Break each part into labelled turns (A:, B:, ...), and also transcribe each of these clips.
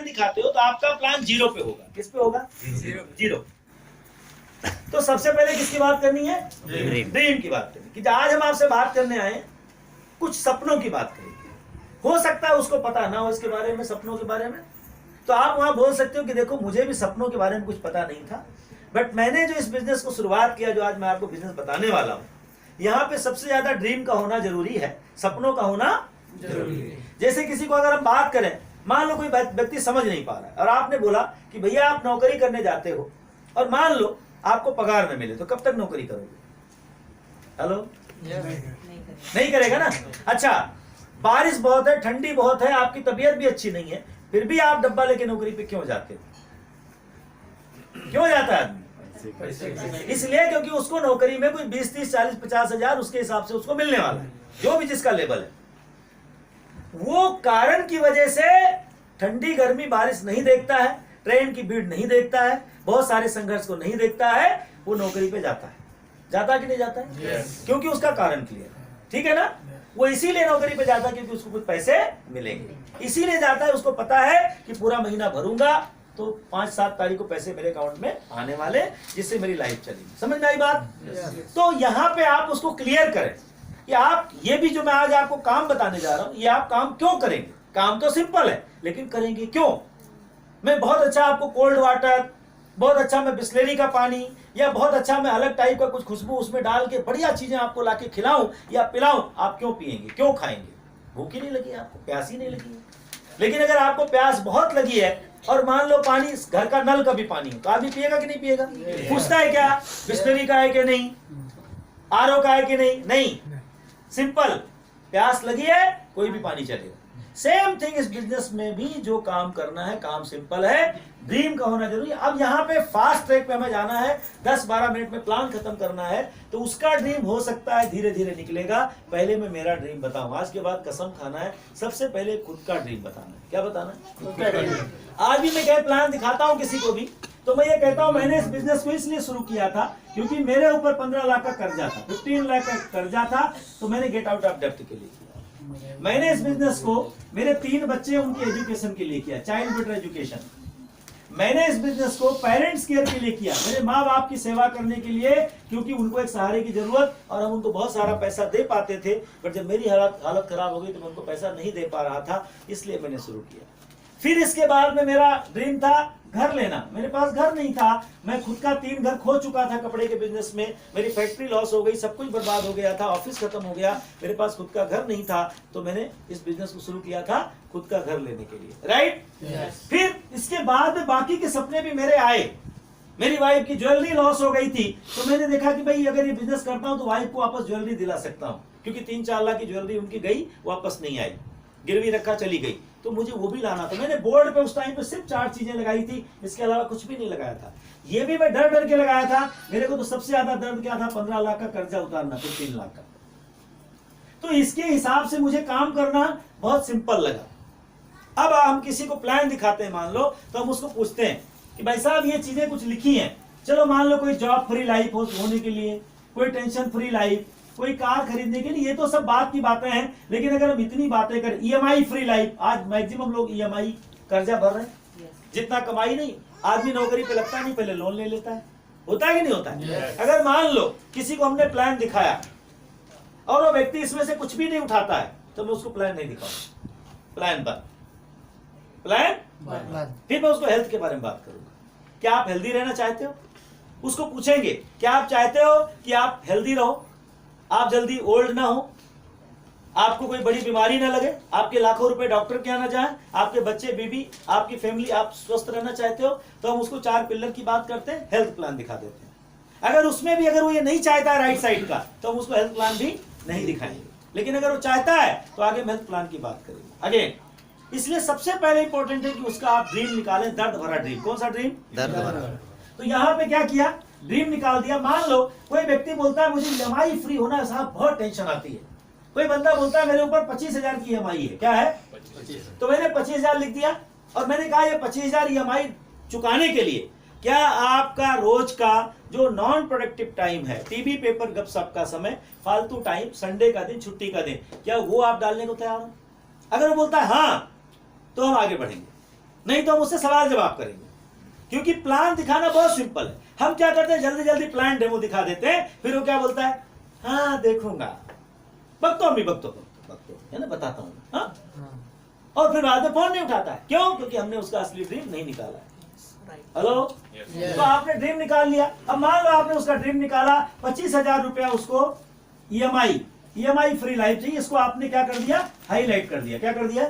A: दिखाते हो तो आपका प्लान 0 पे होगा। किस पे होगा? 0। तो सबसे पहले किसकी बात करनी है? ड्रीम की बात करनी। कि आज हम आपसे बात करने आए कुछ सपनों की बात करेंगे। हो सकता है उसको पता ना हो इसके बारे में, सपनों के बारे में, तो आप वहां बोल सकते हो कि देखो मुझे भी सपनों के बारे में कुछ पता नहीं था, बट मैंने जो इस बिजनेस को शुरुआत किया, जो आज मैं आपको बिजनेस बताने वाला हूं, यहाँ पे सबसे ज्यादा ड्रीम का होना जरूरी है, सपनों का होना जरूरी है। जैसे किसी को अगर हम बात करें, मान लो कोई व्यक्ति समझ नहीं पा रहा है और आपने बोला कि भैया आप नौकरी करने जाते हो और मान लो आपको पगार न मिले, तो कब तक नौकरी करोगे? हेलो, नहीं करेगा ना। अच्छा, बारिश बहुत है, ठंडी बहुत है, आपकी तबीयत भी अच्छी नहीं है, फिर भी आप डब्बा लेके नौकरी पे क्यों जाते हो? क्यों जाता है आदमी? इसलिए क्योंकि उसको नौकरी में कोई 20, 30, 40, 50 हजार उसके हिसाब से उसको मिलने वाला है, जो भी जिसका लेवल है। वो कारण की वजह से ठंडी गर्मी बारिश नहीं देखता है, ट्रेन की भीड़ नहीं देखता है, बहुत सारे संघर्ष को नहीं देखता है, वो नौकरी पे जाता है। जाता कि नहीं जाता है? क्योंकि उसका कारण क्लियर है, ठीक है ना। वो इसीलिए नौकरी पे जाता है क्योंकि उसको कुछ पैसे मिलेंगे, इसीलिए जाता है। उसको पता है कि पूरा महीना भरूंगा तो 5-7 तारीख को पैसे मेरे अकाउंट में आने वाले, जिससे मेरी लाइफ चलेगी। समझ में आई बात? तो यहाँ पे आप उसको क्लियर करें कि आप ये भी जो मैं आज आपको काम बताने जा रहा हूं, ये आप काम क्यों करेंगे। काम तो सिंपल है, लेकिन करेंगे क्यों? मैं बहुत अच्छा आपको कोल्ड वाटर, बहुत अच्छा मैं बिस्लेरी का पानी, या बहुत अच्छा मैं अलग टाइप का कुछ खुशबू उसमें डाल के बढ़िया चीजें आपको लाके खिलाऊं या पिलाऊं, आप क्यों पिएंगे, क्यों खाएंगे? भूख ही नहीं लगी आपको, प्यास ही नहीं लगी है। लेकिन अगर आपको प्यास बहुत लगी है और मान लो पानी घर का नल का भी पानी हो, तो आदमी पिएगा कि नहीं पिएगा? पूछता है क्या बिस्लेरी का है कि नहीं, आरओ का है कि नहीं? नहीं, सिंपल, प्यास लगी है कोई भी पानी चलेगा। सेम थिंग इस बिजनेस में भी जो काम करना है, काम सिंपल है, ड्रीम का होना जरूरी है। अब यहाँ पे फास्ट ट्रैक पे हमें जाना है, 10-12 मिनट में प्लान खत्म करना है, तो उसका ड्रीम हो सकता है धीरे धीरे निकलेगा। पहले मैं मेरा ड्रीम बताऊं, आज के बाद कसम खाना है, सबसे पहले खुद का ड्रीम बताना है। क्या बताना है? आज भी मैं क्या प्लान दिखाता हूँ किसी को भी, तो मैं ये कहता हूँ मैंने इस बिजनेस को इसलिए शुरू किया था क्योंकि मेरे ऊपर 15 लाख का कर्जा था, 15 लाख का कर्जा था, तो मैंने गेट आउट ऑफ डेब्ट के लिए किया। मैंने इस बिजनेस को मेरे 3 बच्चे उनके एजुकेशन के लिए किया, चाइल्ड बेटर एजुकेशन। मैंने इस बिजनेस को पेरेंट्स केयर के लिए किया, मेरे माँ बाप की सेवा करने के लिए, क्योंकि उनको एक सहारे की जरूरत, और हम उनको बहुत सारा पैसा दे पाते थे, पर जब मेरी हालत खराब हो गई तो मैं उनको पैसा नहीं दे पा रहा था, इसलिए मैंने शुरू किया। फिर इसके बाद में मेरा ड्रीम था घर लेना। मेरे पास घर नहीं था, मैं खुद का 3 घर खो चुका था कपड़े के बिजनेस में, मेरी फैक्ट्री लॉस हो गई, सब कुछ बर्बाद हो गया था, ऑफिस खत्म हो गया, मेरे पास खुद का घर नहीं था, तो मैंने इस बिजनेस को शुरू किया था खुद का घर लेने के लिए, राइट? फिर इसके बाद में बाकी के सपने भी मेरे आए। मेरी वाइफ की ज्वेलरी लॉस हो गई थी, तो मैंने देखा कि भाई अगर ये बिजनेस करता हूं तो वाइफ को वापस ज्वेलरी दिला सकता हूं, क्योंकि 3-4 लाख की ज्वेलरी उनकी गई, वापस नहीं आई, गिरवी रखा चली गई, तो मुझे वो भी लाना था। मैंने बोर्ड पे उस टाइम पे सिर्फ 4 चीजें लगाई थी, इसके अलावा कुछ भी नहीं लगाया था। ये भी मैं डर के लगाया था। मेरे को तो सबसे ज्यादा दर्द क्या था, 15 लाख का कर्जा उतारना, फिर 3 लाख का। तो इसके हिसाब से मुझे काम करना बहुत सिंपल लगा। अब हम किसी को प्लान दिखाते हैं, मान लो, तो हम उसको पूछते हैं कि भाई साहब ये चीजें कुछ लिखी हैं, चलो मान लो कोई जॉब फ्री लाइफ होने के लिए, कोई टेंशन फ्री लाइफ, कोई कार खरीदने के लिए, ये तो सब बात की बातें हैं। लेकिन अगर हम इतनी बातें करें, ईएमआई फ्री लाइफ, आज मैक्सिमम लोग ईएमआई कर्जा भर रहे हैं, जितना कमाई नहीं, आदमी नौकरी पे लगता नहीं, पहले लोन ले लेता है, होता है कि नहीं होता है? अगर मान लो किसी को हमने प्लान दिखाया और वो व्यक्ति इसमें से कुछ भी नहीं उठाता है, तो मैं उसको प्लान नहीं दिखाऊंगा, प्लान पर प्लान। फिर मैं उसको हेल्थ के बारे में बात करूंगा, क्या आप हेल्दी रहना चाहते हो? उसको पूछेंगे क्या आप चाहते हो कि आप हेल्दी रहो, आप जल्दी ओल्ड ना हो, आपको कोई बड़ी बीमारी ना लगे, आपके लाखों रुपए डॉक्टर के आना जाए, आपके बच्चे बीबी आपकी फैमिली आप स्वस्थ रहना चाहते हो, तो हम उसको 4 पिलर की बात करते हैं, हेल्थ प्लान दिखा देते हैं। अगर उसमें भी अगर वो ये नहीं चाहता है राइट साइड का, तो हम उसको हेल्थ प्लान भी नहीं दिखाएंगे। लेकिन अगर वो चाहता है तो आगे हेल्थ प्लान की बात करेंगे अगेन। इसलिए सबसे पहले इंपॉर्टेंट है कि उसका आप ड्रीम निकालें, दर्द भरा ड्रीम। कौन सा ड्रीम? दर्द भरा। तो यहाँ पे क्या किया, ड्रीम निकाल दिया। मान लो कोई व्यक्ति बोलता है मुझे ईएमआई फ्री होना है साहब, बहुत टेंशन आती है। कोई बंदा बोलता है मेरे ऊपर 25,000 की ईएमआई है, क्या है 25। तो मैंने 25,000 लिख दिया और मैंने कहा ये 25,000 ईएमआई चुकाने के लिए क्या आपका रोज का जो नॉन प्रोडक्टिव टाइम है, टीवी पेपर गपशप का समय, फालतू टाइम, संडे का दिन, छुट्टी का दिन, क्या वो आप डालने को तैयार हो? अगर वो बोलता है हाँ, तो हम आगे बढ़ेंगे। नहीं तो हम उससे सवाल जवाब करेंगे, क्योंकि प्लान दिखाना बहुत सिंपल है। हम क्या करते हैं, जल्दी जल्दी प्लान डेमो दिखा देते हैं, फिर वो क्या बोलता है, हाँ देखूंगा, वक्तो है ना, बताता हूँ, हाँ, और फिर बाद में फोन नहीं उठाता है। क्यों? क्योंकि हमने उसका असली ड्रीम नहीं निकाला है। हेलो, तो आपने ड्रीम निकाल लिया। अब मान लो आपने उसका ड्रीम निकाला, 25,000 रुपया उसको ईएमआई फ्री लाइफ चाहिए, इसको आपने क्या कर दिया, हाईलाइट कर दिया। क्या कर दिया?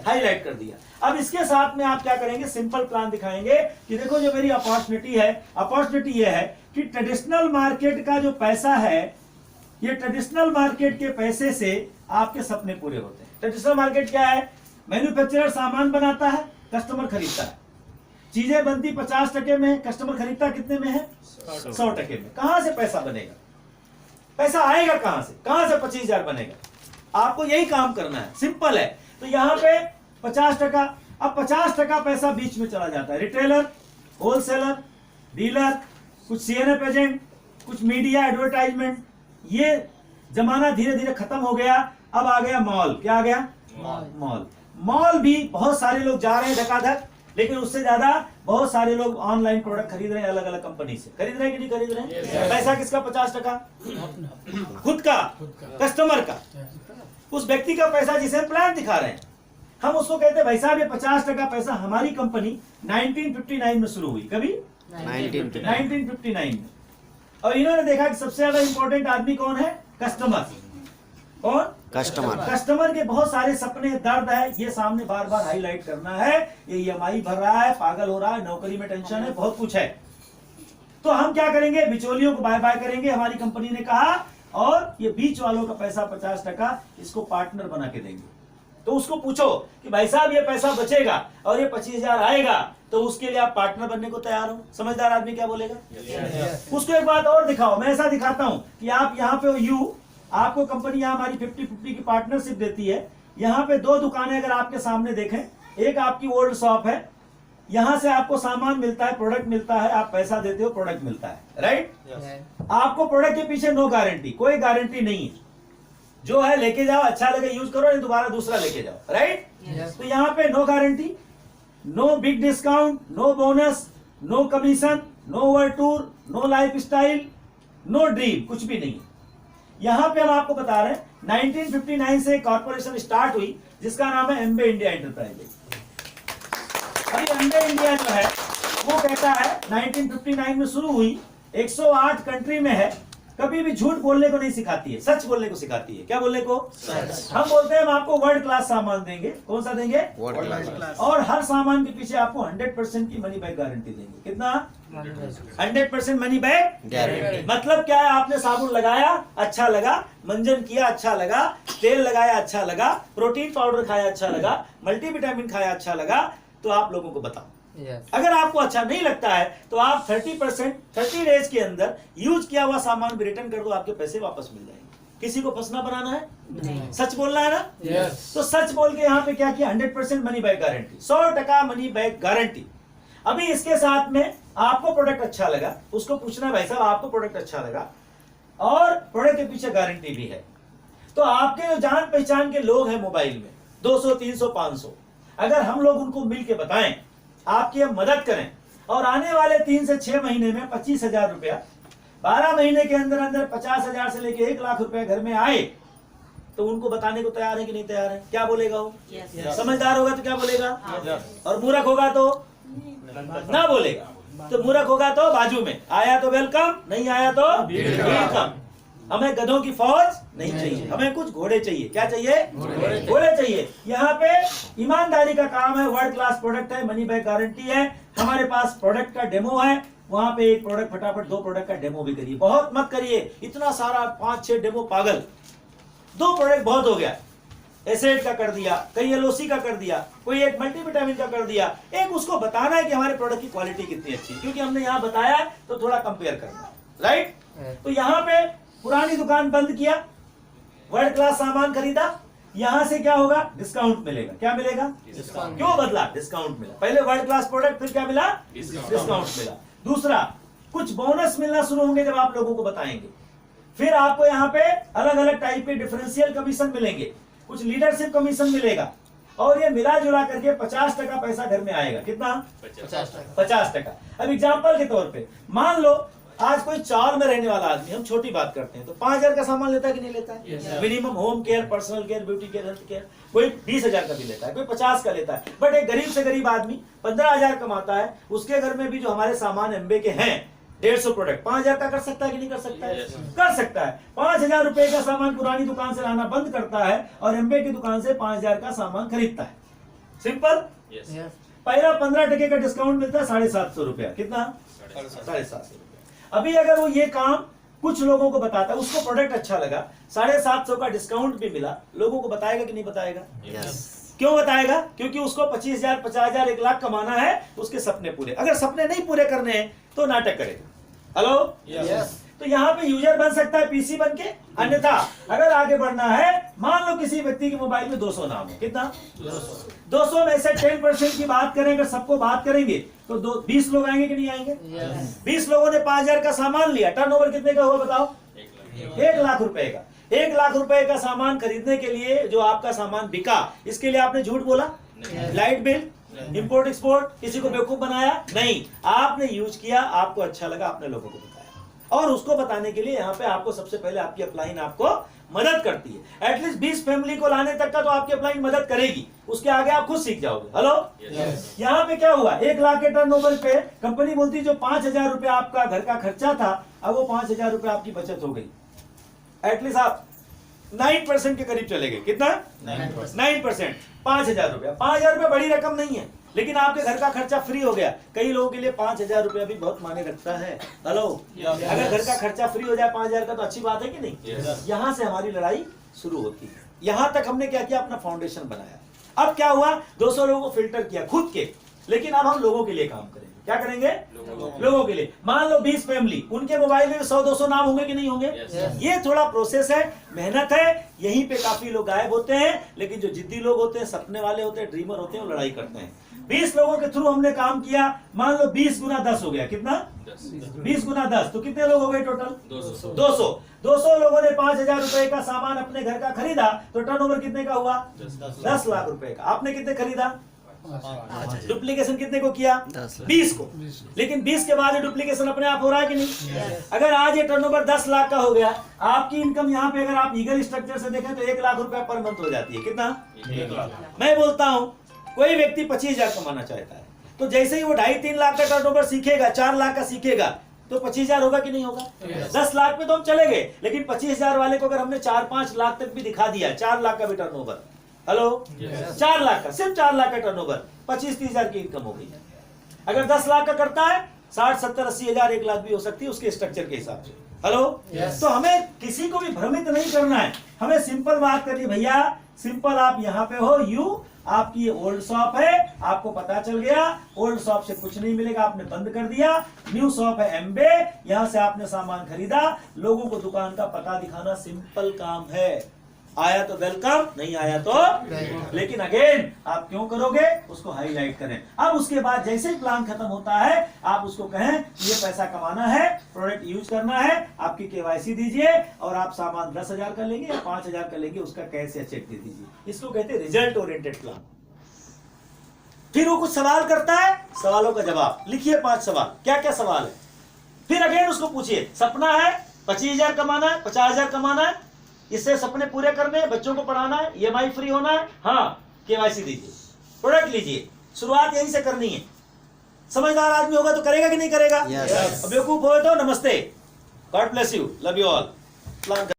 A: हाईलाइट कर दिया। अब इसके साथ में आप क्या करेंगे, सिंपल प्लान दिखाएंगे कि देखो जो मेरी अपॉर्चुनिटी है, अपॉर्चुनिटी ये है कि ट्रेडिशनल मार्केट का जो पैसा है, ये ट्रेडिशनल मार्केट के पैसे से आपके सपने पूरे होते हैं। ट्रेडिशनल मार्केट क्या है? मैन्युफैक्चरर सामान बनाता है, कस्टमर खरीदता है, चीजें बनती 50% में, कस्टमर खरीदता कितने में है? 100% में। कहां से पैसा बनेगा? पैसा आएगा कहां से? कहां से 25,000 बनेगा? आपको यही काम करना है, सिंपल है। तो यहां पे 50%, अब 50% पैसा बीच में चला जाता है, रिटेलर, होलसेलर, डीलर, कुछ सीएनएफ एजेंट, कुछ मीडिया एडवर्टाइजमेंट। ये जमाना धीरे धीरे खत्म हो गया। अब आ गया मॉल। क्या आ गया? मॉल भी बहुत सारे लोग जा रहे हैं धकाधक, लेकिन उससे ज्यादा बहुत सारे लोग ऑनलाइन प्रोडक्ट खरीद रहे हैं, अलग अलग कंपनी से। खरीद रहे हैं कि नहीं खरीद रहे हैं? पैसा किसका? 50% खुद का, कस्टमर का, उस व्यक्ति का पैसा जिसे हम प्लान दिखा रहे हैं। हम उसको कहते हैं भाई साहब ये 50% पैसा हमारी कंपनी 1959 में शुरू हुई। कभी? 1959 में। और इन्होंने देखा कि सबसे ज्यादा इंपॉर्टेंट आदमी कौन है? कस्टमर। कौन? कस्टमर के बहुत सारे सपने, दर्द है, ये सामने बार बार हाईलाइट करना है। ये ईएमआई भर रहा है, पागल हो रहा है, नौकरी में टेंशन है, बहुत कुछ है। तो हम क्या करेंगे, बिचौलियों को बाय बाय करेंगे, हमारी कंपनी ने कहा, और ये बीच वालों का पैसा 50% इसको पार्टनर बना के देंगे। तो उसको पूछो कि भाई साहब ये पैसा बचेगा और ये 25,000 आएगा, तो उसके लिए आप पार्टनर बनने को तैयार हो? समझदार आदमी क्या बोलेगा? उसको एक बात और दिखाओ। मैं ऐसा दिखाता हूं कि आप यहाँ पे आपको कंपनी यहाँ हमारी 50-50 की पार्टनरशिप देती है। यहाँ पे 2 दुकानें अगर आपके सामने देखें, एक आपकी ओल्ड शॉप है, यहाँ से आपको सामान मिलता है, प्रोडक्ट मिलता है, आप पैसा देते हो, प्रोडक्ट मिलता है, राइट? आपको प्रोडक्ट के पीछे नो गारंटी, कोई गारंटी नहीं है। जो है लेके जाओ, अच्छा लगे यूज करो, नहीं दोबारा दूसरा लेके जाओ, राइट? तो यहाँ पे no guarantee, no big discount, no bonus, no commission, no world tour, no life style, no dream, कुछ भी नहीं। यहां पे हम आपको बता रहे हैं 1959 से कॉर्पोरेशन स्टार्ट हुई जिसका नाम है एम्बे इंडिया एंटरप्राइजेज। अभी एम्बे इंडिया जो है वो कहता है 1959 में शुरू हुई, 108 कंट्री में है, कभी भी झूठ बोलने को नहीं सिखाती है, सच बोलने को सिखाती है। क्या बोलने को? सच। हम बोलते हैं हम आपको वर्ल्ड क्लास सामान देंगे। कौन सा देंगे? World class. और हर सामान के पीछे आपको 100% की मनी बैक गारंटी देंगे। कितना? 100% मनी बैक गारंटी। मतलब क्या है? आपने साबुन लगाया, अच्छा लगा, मंजन किया, अच्छा लगा, तेल लगाया, अच्छा लगा, प्रोटीन पाउडर खाया, अच्छा लगा, मल्टीविटामिन खाया, अच्छा लगा, तो आप लोगों को बताओ। अगर आपको अच्छा नहीं लगता है तो आप 30 डेज के अंदर यूज किया हुआ सामान भी रिटर्न कर दो, आपके पैसे वापस मिल जाएंगे। किसी को फंसना बनाना है नहीं, सच बोलना है ना। तो सच बोल के यहाँ पे क्या किया? 100% money back guarantee, 100% money back guarantee. अभी इसके साथ में आपको प्रोडक्ट अच्छा लगा, उसको पूछना भाई साहब आपको प्रोडक्ट अच्छा लगा और प्रोडक्ट के पीछे गारंटी भी है, तो आपके जो जान पहचान के लोग हैं मोबाइल में 200, 300, 500, अगर हम लोग उनको मिल के बताएं, आपकी हम मदद करें, और आने वाले 3 से 6 महीने में 25,000 रुपया, 12 महीने के अंदर अंदर 50,000 से लेके 1 लाख रुपया घर में आए, तो उनको बताने को तैयार है कि नहीं तैयार है? क्या बोलेगा वो? समझदार होगा तो क्या बोलेगा? और मूर्ख होगा तो ना बोलेगा। तो मूर्ख होगा तो बाजू में, आया तो वेलकम, नहीं आया तो वेलकम। हमें गधों की फौज नहीं चाहिए, हमें कुछ घोड़े चाहिए। क्या चाहिए? घोड़े चाहिए। यहाँ पे ईमानदारी का काम है, वर्ल्ड क्लास प्रोडक्ट है, मनी बैक गारंटी है, हमारे पास प्रोडक्ट का डेमो है। वहां पे एक प्रोडक्ट फटाफट 2 प्रोडक्ट का डेमो भी करिए, बहुत मत करिए इतना सारा 5-6 डेमो, पागल। 2 प्रोडक्ट बहुत हो गया। एसेट का कर दिया, कोई एलओसी का कर दिया, कोई एक मल्टीविटामिन का कर दिया। एक उसको बताना है कि हमारे प्रोडक्ट की क्वालिटी कितनी अच्छी, क्योंकि हमने यहाँ बताया है तो थोड़ा कंपेयर करना, राइट? तो यहाँ पे पुरानी दुकान बंद किया, वर्ल्ड क्लास सामान खरीदा, यहां से क्या होगा? डिस्काउंट मिलेगा। क्या मिलेगा? डिस्काउंट। क्यों बदला? डिस्काउंट मिला। पहले वर्ल्ड क्लास प्रोडक्ट, फिर क्या मिला? डिस्काउंट मिला। दूसरा, कुछ बोनस मिलना शुरू होंगे जब आप लोगों को बताएंगे। फिर आपको यहाँ पे अलग अलग टाइप के डिफरेंशियल कमीशन मिलेंगे, कुछ लीडरशिप कमीशन मिलेगा, और ये मिला जुला करके 50% पैसा घर में आएगा। कितना? 50%। अब एग्जाम्पल के तौर पे मान लो आज कोई चार में रहने वाला आदमी, हम छोटी बात करते हैं, तो 5,000 का सामान लेता है कि नहीं लेता है? Minimum home care, personal care, beauty care, health care. कोई 20,000 का भी लेता है, कोई 50 का लेता है। बट एक गरीब से गरीब आदमी 15,000 कमाता है, उसके घर में भी जो हमारे सामान एमबे के हैं 150 प्रोडक्ट 5,000 का कर सकता है कि नहीं कर सकता है? कर सकता है। 5,000 रुपए का सामान पुरानी दुकान से लाना बंद करता है और एमबे की दुकान से 5,000 का सामान खरीदता है। सिंपल। पहला 15% का डिस्काउंट मिलता है 750 रुपया। कितना? 750 रुपया। अभी अगर वो ये काम कुछ लोगों को बताता है, उसको प्रोडक्ट अच्छा लगा, 750 का डिस्काउंट भी मिला, लोगों को बताएगा कि नहीं बताएगा? क्यों बताएगा? क्योंकि उसको 25,000, 50,000, 1 लाख कमाना है, उसके सपने पूरे। अगर सपने नहीं पूरे करने हैं तो नाटक करेगा। हेलो? तो यहाँ पे यूजर बन सकता है पीसी बन के। अन्यथा अगर आगे बढ़ना है, मान लो किसी व्यक्ति के मोबाइल में 200 नाम हो। कितना? 200 में से 10% की बात करें, अगर सबको बात करेंगे तो 20 लोग आएंगे कि नहीं आएंगे? 20 लोगों ने 5,000 का सामान लिया, टर्नओवर कितने का हुआ बताओ? 1 लाख रुपए का। 1 लाख रुपए का सामान खरीदने के लिए जो आपका सामान बिका, इसके लिए आपने झूठ बोला? लाइट बिल, इंपोर्ट एक्सपोर्ट, किसी को बेवकूफ बनाया? नहीं, आपने यूज किया, आपको अच्छा लगा, आपने लोगों को बताया। और उसको बताने के लिए यहाँ पे आपको सबसे पहले आपकी अपलाइन आपको मदद करती है। एटलीस्ट 20 फैमिली को लाने तक का तो आपकी अपलाइन मदद करेगी, उसके आगे आप खुद सीख जाओगे। हेलो? यहाँ पे क्या हुआ? 1 लाख के टर्नओवर पे कंपनी बोलती जो 5,000 रुपए आपका घर का खर्चा था, अब वो 5,000 रुपए आपकी बचत हो गई। एटलीस्ट आप 9% के करीब चले गए। कितना? 9%। 5,000 रुपया। 5,000 रुपया बड़ी रकम नहीं है, लेकिन आपके घर का खर्चा फ्री हो गया। कई लोगों के लिए 5,000 रुपया भी बहुत मायने रखता है। हेलो? अगर घर का खर्चा फ्री हो जाए 5,000 का तो अच्छी बात है कि नहीं? यहाँ से हमारी लड़ाई शुरू होती है। यहाँ तक हमने क्या किया? अपना फाउंडेशन बनाया। अब क्या हुआ? 200 लोगों को फिल्टर किया खुद के, लेकिन अब हम लोगों के लिए काम करेंगे। क्या करेंगे? लोगों के लिए। मान लो 20 फैमिली, उनके मोबाइल में 100-200 नाम होंगे कि नहीं होंगे? ये थोड़ा प्रोसेस है, मेहनत है, यहीं पे काफी लोग गायब होते हैं। लेकिन जो जिद्दी लोग होते हैं, सपने वाले होते हैं, ड्रीमर होते हैं, वो लड़ाई करते हैं। 20 लोगों के थ्रू हमने काम किया, मान लो 20 गुना 10 हो गया। कितना? 20 गुना 10 तो कितने लोग हो गए टोटल? 200 लोगों ने 5,000 रुपए का सामान अपने घर का खरीदा, तो टर्नओवर कितने का हुआ? 10 लाख रुपए का। आपने कितने खरीदा? डुप्लीकेशन कितने को किया? 20 को। लेकिन 20 के बाद डुप्लीकेशन अपने आप हो रहा है कि नहीं? अगर आज ये टर्नओवर 10 लाख का हो गया, आपकी इनकम यहाँ पे अगर आप ईगल स्ट्रक्चर से देखें तो 1 लाख रुपया पर मंथ हो जाती है। कितना? 1 लाख। मैं बोलता हूँ कोई व्यक्ति 25,000 कमाना चाहता है, तो जैसे ही वो 2.5-3 लाख का टर्नओवर सीखेगा, 4 लाख का सीखेगा, तो 25,000 होगा कि नहीं होगा? 10 लाख में तो हम चले गए, लेकिन 25,000 वाले को अगर हमने 4-5 लाख तक भी दिखा दिया, 4 लाख का भी टर्नओवर। हेलो? 4 लाख का, सिर्फ 4 लाख का टर्नओवर, 25-30 हजार की इनकम हो गई। अगर 10 लाख का करता है, 60-70-80 हजार, 1 लाख भी हो सकती है उसके स्ट्रक्चर के हिसाब से। हेलो? तो हमें किसी को भी भ्रमित नहीं करना है, हमें सिंपल बात करनी। भैया सिंपल, आप यहाँ पे हो, आपकी ओल्ड शॉप है, आपको पता चल गया ओल्ड शॉप से कुछ नहीं मिलेगा, आपने बंद कर दिया। न्यू शॉप है एमबे, यहां से आपने सामान खरीदा, लोगों को दुकान का पता दिखाना सिंपल काम है। आया तो वेलकम, नहीं आया तो लेकिन अगेन आप क्यों करोगे उसको हाईलाइट करें। अब उसके बाद जैसे ही प्लान खत्म होता है, आप उसको कहें ये पैसा कमाना है, प्रोडक्ट यूज करना है, आपकी केवाईसी दीजिए और आप सामान 10,000 का लेंगे या 5,000 का लेंगे, उसका कैश या चेक दे दीजिए। इसको कहते हैं रिजल्ट ओरिएंटेड प्लान। फिर वो कुछ सवाल करता है, सवालों का जवाब लिखिए। 5 सवाल, क्या क्या सवाल है। फिर अगेन उसको पूछिए, सपना है 25,000 कमाना है, 50,000 कमाना है, इससे सपने पूरे करने हैं, बच्चों को पढ़ाना है, EMI फ्री होना है, हाँ केवाईसी दीजिए, प्रोडक्ट लीजिए। शुरुआत यहीं से करनी है। समझदार आदमी होगा तो करेगा कि नहीं करेगा? बेवकूफ हो तो नमस्ते, God bless you, love you all. Plan